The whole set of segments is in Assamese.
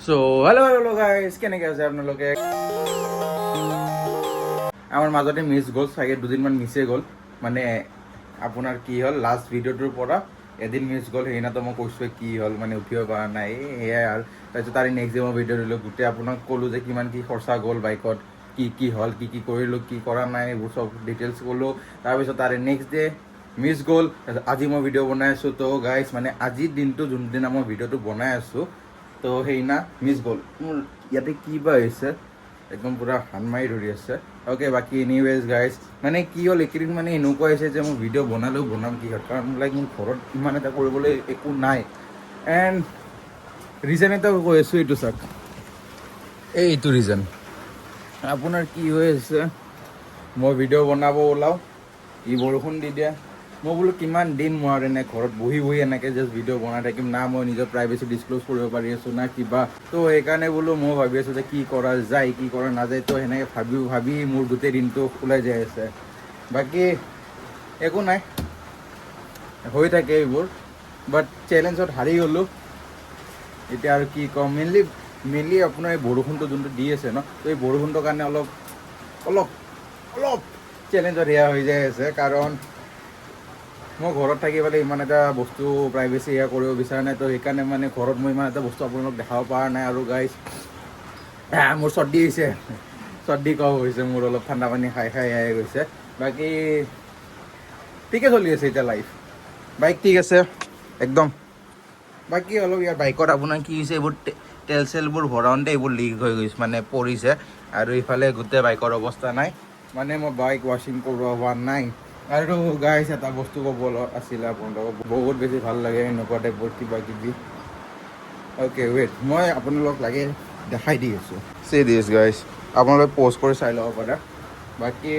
সো হেল্ল' গাইজ, কেনেকৈ আছে আপোনালোকে? আমাৰ মাজতে মিছ গ'ল, চাগে দুদিনমান মিছে গ'ল। মানে আপোনাৰ কি হ'ল, লাষ্ট ভিডিঅ'টোৰ পৰা এদিন মিছ গ'ল। সেইদিনাতো মই কৈছোঁৱে কি হ'ল, মানে উঠিব পৰা নাই, সেয়াই আৰু। তাৰপিছত তাৰে নেক্সট ডে মই ভিডিঅ' দিলোঁ, গোটেই আপোনাক ক'লোঁ যে কিমান কি খৰচা গ'ল বাইকত, কি হ'ল, কি কৰিলোঁ, কি কৰা নাই, এইবোৰ চব ডিটেইলছ ক'লোঁ। তাৰপিছত তাৰে নেক্সট ডে মিছ গ'ল। তাৰপিছত আজি মই ভিডিঅ' বনাই আছোঁ। তো গাইজ, মানে আজিৰ দিনটো যোনদিনা মই ভিডিঅ'টো বনাই আছোঁ, তো সেইদিনা মিছ গ'ল। মোৰ ইয়াতে কি বা হৈছে, একদম পূৰা হান মাৰি ধৰি আছে। অ'কে, বাকী এনিৱেজ গাইজ, মানে কি হ'ল এইকেইদিন মানে এনেকুৱা হৈছে যে মই ভিডিঅ' বনালেও বনাম কিহত, কাৰণ লাইক মোৰ ঘৰত ইমান এটা কৰিবলৈ একো নাই। এণ্ড ৰিজন এটা কৈ আছোঁ, এইটো চাওক, এইটো ৰিজন। আপোনাৰ কি হৈ আছে, মই ভিডিঅ' বনাব ওলাওঁ, ই বৰষুণ দি দিয়ে। মই বোলো কিমান দিন মই আৰু এনে ঘৰত বহি এনেকৈ জাষ্ট ভিডিঅ' বনাই থাকিম, না মই নিজৰ প্ৰাইভেচি ডিছক্ল'জ কৰিব পাৰি আছোঁ না কিবা। তো সেইকাৰণে বোলো মই ভাবি আছোঁ যে কি কৰা যায়, কি কৰা নাযায়। তো সেনেকৈ ভাবি মোৰ গোটেই দিনটো ওলাই যাই আছে। বাকী একো নাই, হৈ থাকে এইবোৰ। বাট চেলেঞ্জত হাৰি গ'লোঁ। এতিয়া আৰু কি ক'ম, মেইনলি আপোনাৰ এই বৰষুণটো যোনটো দি আছে ন, তো এই বৰষুণটোৰ কাৰণে অলপ চেলেঞ্জত সেয়া হৈ যাই আছে। কাৰণ মই ঘৰত থাকি পেলাই ইমান এটা বস্তু প্ৰাইভেচি সেয়া কৰিব বিচৰা নাই। তো সেইকাৰণে মানে ঘৰত মই ইমান এটা বস্তু আপোনালোকক দেখাব পৰা নাই। আৰু গাইজ, মোৰ চৰ্দি হৈছে, চৰ্দি কফ হৈছে মোৰ, অলপ ঠাণ্ডা পানী খাই এয়াই গৈছে। বাকী ঠিকে চলি আছে এতিয়া লাইফ, বাইক ঠিক আছে একদম। বাকী অলপ ইয়াৰ বাইকত আপোনাৰ কি হৈছে, এইবোৰ তেল চেলবোৰ ভৰাওঁতে এইবোৰ লিক হৈ গৈছে, মানে পৰিছে। আৰু ইফালে গোটেই বাইকৰ অৱস্থা নাই, মানে মই বাইক ৱাশ্বিং কৰোৱা হোৱা নাই। আৰু গাইজ, এটা বস্তু ক'ব আছিলে আপোনালোকক, বহুত বেছি ভাল লাগে এনেকুৱা টাইপৰ কিবা কিবি। অ'কে ৱেইট, মই আপোনালোকক লাগে দেখাই দি আছোঁ। চে দিছ গাইজ, আপোনালোকে প'ষ্ট কৰি চাই ল'ব পাৰে। বাকী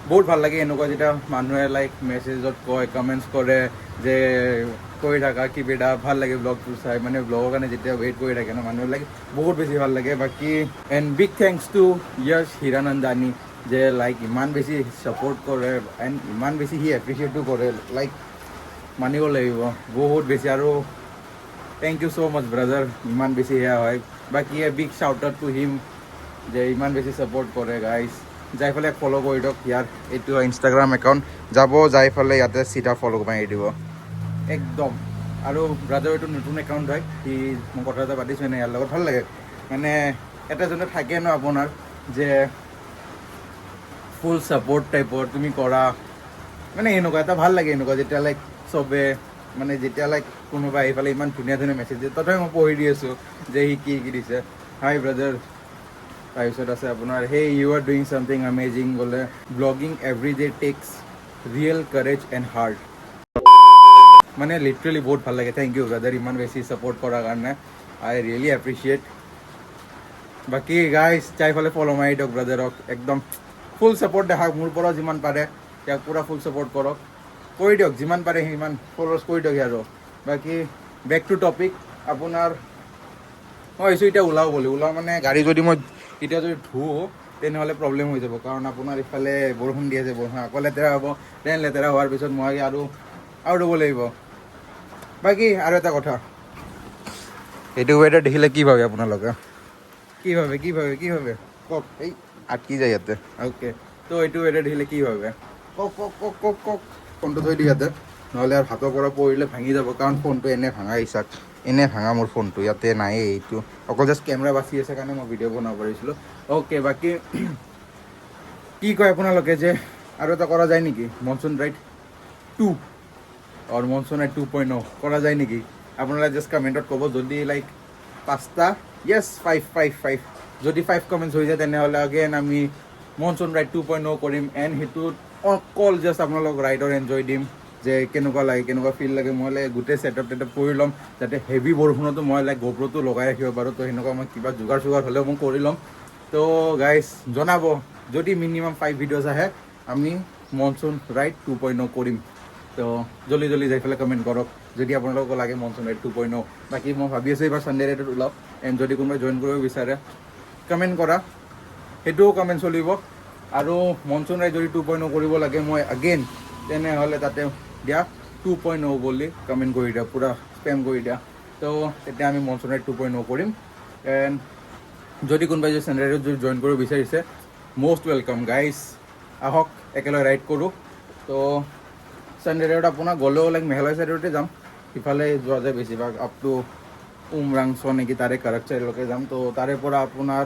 বহুত ভাল লাগে এনেকুৱা, যেতিয়া মানুহে লাইক মেছেজত কয়, কমেণ্টছ কৰে যে কৰি থাকা কিবিধা, ভাল লাগে ব্লগটো চাই। মানে ব্লগৰ কাৰণে যেতিয়া ৱেইট কৰি থাকে ন মানুহে, লাইক বহুত বেছি ভাল লাগে। বাকী and big thanks two Yash হিৰানন্দানী, যে লাইক ইমান বেছি ছাপোৰ্ট কৰে এণ্ড ইমান বেছি সি এপ্ৰিচিয়েটো কৰে, লাইক মানিব লাগিব বহুত বেছি। আৰু thank you so' much brother, ইমান বেছি সেয়া হয়। বাকী big shout out to him, যে ইমান বেছি ছাপোৰ্ট কৰে গাইজ। যাই পেলাই ফ'ল' কৰি দিয়ক ইয়াৰ এইটো ইনষ্টাগ্ৰাম একাউণ্ট, যাই পেলাই ইয়াতে চিধা ফ'ল' মাৰি দিব একদম। আৰু ব্ৰাদাৰ এইটো নতুন একাউণ্ট হয়, সি মই কথা এটা পাতিছোঁ এনে, ইয়াৰ লগত ভাল লাগে। মানে এটা যোনটো থাকে ন আপোনাৰ, যে ফুল ছাপোৰ্ট টাইপৰ তুমি কৰা, মানে এনেকুৱা এটা ভাল লাগে। এনেকুৱা যেতিয়া লাইক চবে, মানে যেতিয়া লাইক কোনোবা আহি পেলাই ইমান ধুনীয়া মেছেজ দিয়ে, তথাপি মই পঢ়ি দি আছোঁ যে সি কি দিছে। Hi brother. তাৰপিছত আছে আপোনাৰ, hey you are doing something amazing, বোলে blogging every day takes real courage and heart. মানে লিটাৰেলি বহুত ভাল লাগে। থেংক ইউ ব্ৰাদাৰ, ইমান বেছি ছাপোৰ্ট কৰাৰ কাৰণে, আই ৰিয়েলি এপ্ৰিচিয়েট। বাকী গাইজ, যাই ফালে ফ'ল' মাৰি দিয়ক ব্ৰাদাৰক, একদম ফুল ছাপোৰ্ট দেখাওক মোৰ পৰা যিমান পাৰে, তেওঁক পূৰা ফুল ছাপোৰ্ট কৰক, কৰি দিয়ক যিমান পাৰে সিমান ফ'ল'ৱাৰ্ছ কৰি দিয়ক আৰু। বাকী বেক টু টপিক, আপোনাৰ মই ভাবিছোঁ এতিয়া ওলাওঁ মানে গাড়ী যদি মই এতিয়া যদি ধুওঁ তেনেহ'লে প্ৰব্লেম হৈ যাব। কাৰণ আপোনাৰ ইফালে বৰষুণ দি আছে, বৰষুণ আকৌ লেতেৰা হ'ব, দেন লেতেৰা হোৱাৰ পিছত মই আৰু ধুব লাগিব। বাকী আৰু এটা কথা, এইটো ৱেডাৰ দেখিলে কি ভাবে আপোনালোকে? কি ভাবে কওক? এই আটকি যায় ইয়াতে। অ'কে, তো এইটো ৱেডাৰ দেখিলে কি ভাবে? কওক। ফোনটো থৈ দিওঁ ইয়াতে, নহ'লে আৰু হাতৰ পৰা পৰিলে ভাঙি যাব। কাৰণ ফোনটো এনে ভাঙা ইচ্ছাক, এনে ভাঙা মোৰ ফোনটো, ইয়াতে নায়েই এইটো, অকল জাষ্ট কেমেৰা বাচি আছে কাৰণে মই ভিডিঅ' বনাব পাৰিছিলোঁ। অ'কে, বাকী কি কয় আপোনালোকে, যে আৰু এটা কৰা যায় নেকি, মনচুন ৰাইড 2 আৰু মনচুন ৰাইড 2.0 কৰা যায় নেকি? আপোনালোকে জাষ্ট কমেণ্টত ক'ব। যদি লাইক 5টা, য়েছ 5 যদি 5 কমেণ্টছ হৈ যায়, তেনেহ'লে আগেন আমি মনচুন ৰাইড 2.0 কৰিম। এণ্ড সেইটোত অকল জাষ্ট আপোনালোক ৰাইডৰ এনজয় দিম, যে কেনেকুৱা লাগে, কেনেকুৱা ফিল লাগে। মই লাইক গোটেই ছেটআপ কৰি ল'ম, যাতে হেভি বৰষুণতো মই লাইক GoProটো লগাই ৰাখিব পাৰোঁ। তো সেনেকুৱা মই কিবা যোগাৰ হ'লেও মই কৰি ল'ম। তো গাইজ জনাব, যদি মিনিমাম 5 ভিডিঅ'জ আহে, আমি মনচুন ৰাইড 2.0 কৰিম। তো জলদি যাই পেলাই কমেণ্ট কৰক, যদি আপোনালোকক লাগে মনচুন ৰাইড 2.0। বাকী মই ভাবি আছোঁ এইবাৰ ছানডে ৰাইডত ওলাওঁ। এণ্ড যদি কোনোবাই জইন কৰিব বিচাৰে, কমেণ্ট কৰা, সেইটোও কমেণ্ট চলিব। আৰু মনচুন ৰাইড যদি 2.0 কৰিব লাগে মই আগেইন, তেনেহ'লে তাতে দিয়া 2.0 বুলি কমেণ্ট কৰি দিয়া, পূৰা স্পেম কৰি দিয়া। তো তেতিয়া আমি মনচুন ৰাইড 2.0 কৰিম এণ্ড যদি কোনোবাই যদি চানডে ৰাইডত যদি জইন কৰিব বিচাৰিছে মষ্ট ৱেলকাম গাইজ আহক একেলগে ৰাইড কৰোঁ তো চানডে ৰাইডত আপোনাৰ গ'লেও লাইক মেঘালয় ছাইডতে যাম সিফালে যোৱা যায় বেছিভাগ আপ টু উমৰাংচ নেকি তাৰে কাৰেক্টাৰলৈকে যাম তো তাৰে পৰা আপোনাৰ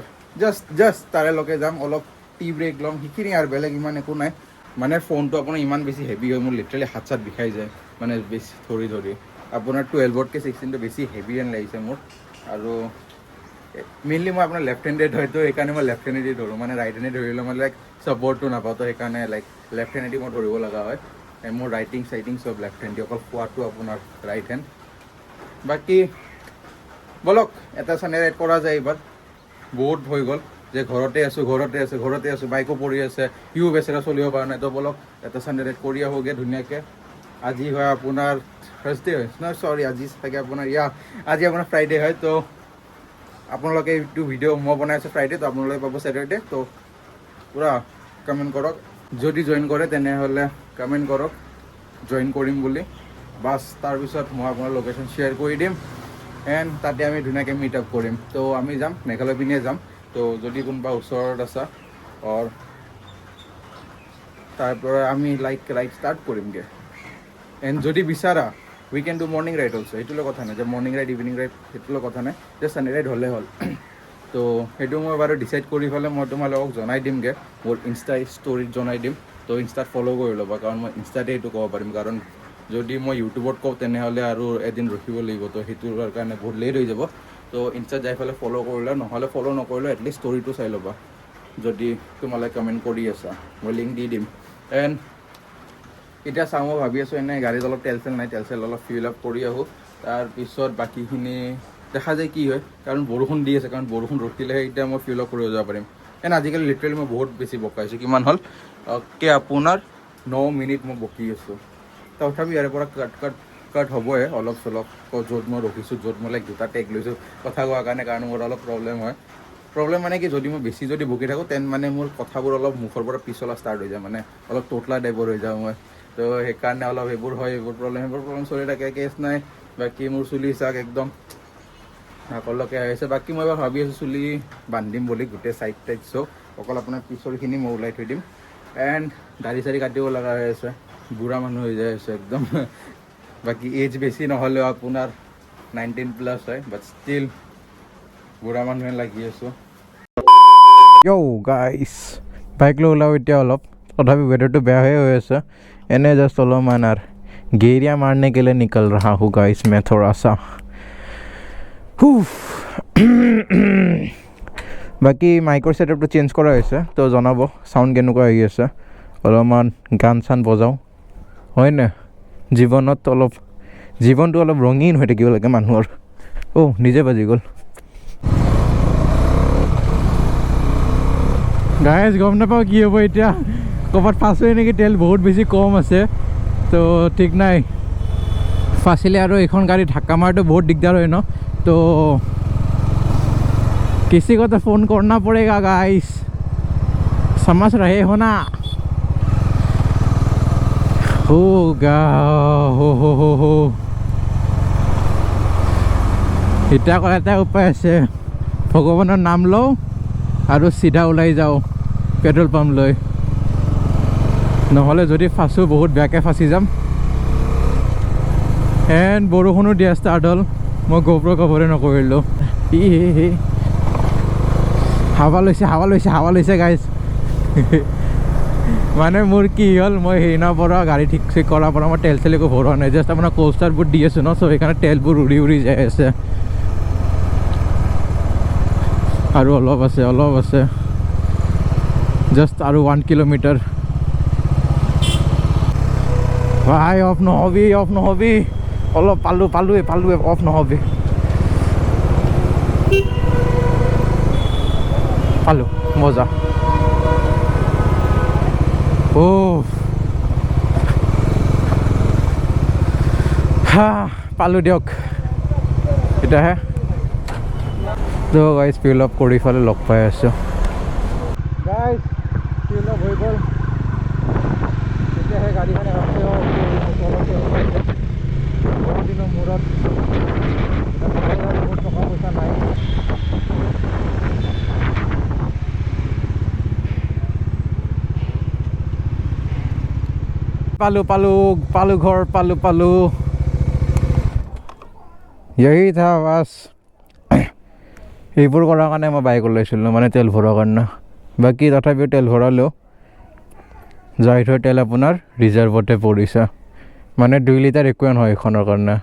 জাষ্ট তাৰেলৈকে যাম অলপ টি ব্ৰেক ল'ম সেইখিনি আৰু বেলেগ ইমান একো নাই মানে ফোনটো আপোনাৰ ইমান বেছি হেভি হয় মোৰ লিটাৰেলি হাত চাত বিষাই যায় মানে বেছি ধৰি আপোনাৰ 12তকৈ 16টো বেছি হেভি যেন লাগিছে মোৰ আৰু মেইনলি মই আপোনাৰ লেফ্ট হেণ্ডেড হয়তো সেইকাৰণে মই লেফ্ট হেণ্ডেডি ধৰোঁ মানে ৰাইট হেণ্ডেড ধৰিলে মই লাইক ছাপৰ্টটো নাপাওঁ তো সেইকাৰণে লাইক লেফ্ট হেণ্ডেডি মই ধৰিব লগা হয় মোৰ ৰাইটিং চব লেফ্ট হেণ্ডি অকল খোৱাটো আপোনাৰ ৰাইট হেণ্ড বাকী বলক এটা চানডে ৰাইড কৰা যায় এইবাৰ বহুত হৈ গ'ল যে ঘৰতে আছোঁ বাইকো পৰি আছে সিও বেচেৰা চলিব পৰা নাই তো বলক এটা চানডে ৰাইড কৰি আহোঁগৈ ধুনীয়াকৈ আজি হয় আপোনাৰ থাৰ্চডে হয় নহয় চৰি আজি চাগে আপোনাৰ আজি আপোনাৰ ফ্ৰাইডে হয় তো আপোনালোকে এইটো ভিডিঅ' মই বনাই আছোঁ ফ্ৰাইডে তো আপোনালোকে পাব ছেটাৰডে তো পূৰা কমেণ্ট কৰক যদি জইন কৰে তেনেহ'লে কমেণ্ট কৰক জইন কৰিম বুলি বাছ তাৰপিছত মই আপোনাৰ লোকেশ্যন শ্বেয়াৰ কৰি দিম এণ্ড তাতে আমি ধুনীয়াকৈ মিট আপ কৰিম তো আমি যাম মেঘালয় পিনে যাম তো যদি কোনোবা ওচৰত আছা অৰ তাৰপৰা আমি লাইক ৰাইড ষ্টাৰ্ট কৰিমগৈ এণ্ড যদি বিচাৰা we can do morning ride also' সেইটোলৈ কথা নাই যে মৰ্ণিং ৰাইড ইভিনিং ৰাইড সেইটোলৈ কথা নাই যে চানডে ৰাইড হ'লে হ'ল তো সেইটো মই বাৰু ডিচাইড কৰি পেলাই মই তোমালোকক জনাই দিমগৈ মোৰ ইনষ্টা ষ্টৰিত জনাই দিম তো ইনষ্টাত ফ'ল' কৰি ল'বা কাৰণ মই ইনষ্টাতে এইটো ক'ব পাৰিম কাৰণ যদি মই ইউটিউবত কওঁ তেনেহ'লে আৰু এদিন ৰখিব লাগিব তো সেইটোৰ কাৰণে বহুত লেট হৈ যাব তো ইনষ্টাত যাই পেলাই ফ'ল' কৰিলে নহ'লে ফ'ল' নকৰিলেও এটলিষ্ট ষ্টৰিটো চাই ল'বা যদি তোমালোকে কমেণ্ট কৰি আছা মই লিংক দি দিম এণ্ড এতিয়া চাওঁ মই ভাবি আছোঁ এনেই গাড়ীত অলপ তেল চেল অলপ ফিল আপ কৰি আহোঁ তাৰপিছত বাকীখিনি দেখা যায় কি হয় কাৰণ বৰষুণ দি আছে কাৰণ বৰষুণ ৰখিলেহে এতিয়া মই ফিল আপ কৰিব যাব পাৰিম এণ্ড আজিকালি লিটাৰেলি মই বহুত বেছি বকাইছোঁ কিমান হ'ল আপোনাৰ 9 মিনিট মই বকি আছোঁ তথাপি ইয়াৰে পৰা কাট হ'বই অলপ চলপ য'ত মই ৰখিছোঁ য'ত মই লাইক দুটা টেক লৈছোঁ কথা কোৱাৰ কাৰণ মোৰ অলপ প্ৰব্লেম মানে কি যদি মই বেছি যদি বকি থাকোঁ তেন মানে মোৰ কথাবোৰ অলপ মুখৰ পৰা পিছলা ষ্টাৰ্ট হৈ যায় মানে অলপ তোতলা টাইপৰ হৈ যাওঁ মই তো সেইকাৰণে অলপ সেইবোৰ হয় সেইবোৰ প্ৰব্লেম চলি থাকে কেছ নাই বাকী মোৰ চুলি চাক একদম নাকলৈকে আহিছে বাকী মই এবাৰ ভাবি আছোঁ চুলি বান্ধিম বুলি গোটেই চাইড টাইড চব অকল আপোনাৰ পিছৰখিনি মই ওলাই থৈ দিম এণ্ড দাড়ি চাড়ি কাটিব লগা হৈ আছে বুঢ়া মানুহ হৈ যায় আছে একদম বাকী এজ বেছি নহ'লেও আপোনাৰ 19+ হয় বাট ষ্টিল বুঢ়া মানুহে লাগি আছোঁ গাইছ বাইক লৈ ওলাওঁ এতিয়া অলপ তথাপি ৱেডাৰটো বেয়া হৈ আছে এনে জাষ্ট অলপমান আৰু गेरिया मारने के लिए निकल रहा हूँ गाइस मैं थोड़ा सा বাকী মাইকৰ ছেটআপটো চেঞ্জ কৰা হৈছে তো জনাব চাউণ্ড কেনেকুৱা আহি আছে অলপমান গান চান বজাওঁ হয়নে জীৱনটো অলপ ৰঙীন হৈ থাকিব লাগে মানুহৰ নিজে বাজি গ'ল গাইজ গম নাপাওঁ কি হ'ব এতিয়া ক'ৰবাত ফাঁচোৱে নেকি তেল বহুত বেছি কম আছে তো ঠিক নাই ফাঁচিলে আৰু এইখন গাড়ী ধাক্কা মাৰটো বহুত দিগদাৰ হয় ন তো किसी को तो फ़ोन करना पड़ेगा गाइस समझ रहे हो ना होगा हो এতিয়া কৰা এটা উপায় আছে ভগৱানৰ নাম লওঁ আৰু চিধা ওলাই যাওঁ পেট্ৰল পাম্প লৈ নহ'লে যদি ফাঁচো বহুত বেয়াকৈ ফাঁচি যাম এণ্ড বৰষুণো দিয়া ষ্টাৰ্ট হ'ল মই গোপ্ৰ কভাৰে নকৰিলোঁ হাৱা লৈছে গাইজ মানে মোৰ কি হ'ল মই সেইদিনাৰ পৰা গাড়ী ঠিক কৰাৰ পৰা মই তেল একো ভৰোৱা নাই জাষ্ট আপোনাৰ কোষ্টাৰবোৰ দি আছোঁ ন চ' সেইকাৰণে তেলবোৰ উৰি যাই আছে আৰু অলপ আছে জাষ্ট আৰু 1 কিলোমিটাৰ ভাই অফ নহবি অলপ পালোৱে অফ নহবি পালোঁ মজা পালোঁ দিয়ক এতিয়াহে তো গাইজ ফিল আপ কৰি ফালে লগ পাই আছোঁ গাইজ ফিল আপ হৈ গ'ল তেতিয়াহে গাড়ীখনে বহুত দিনৰ মূৰত पालू घर पालू यही था बस এইবোৰ কৰাৰ কাৰণে মই বাইক ওলাইছিলোঁ মানে তেল ভৰোৱাৰ কাৰণে বাকী তথাপিও তেল ভৰালেও যাই থৈ তেল আপোনাৰ ৰিজাৰ্ভতে পৰিছে মানে 2 লিটাৰ একোৱে নহয় এইখনৰ কাৰণে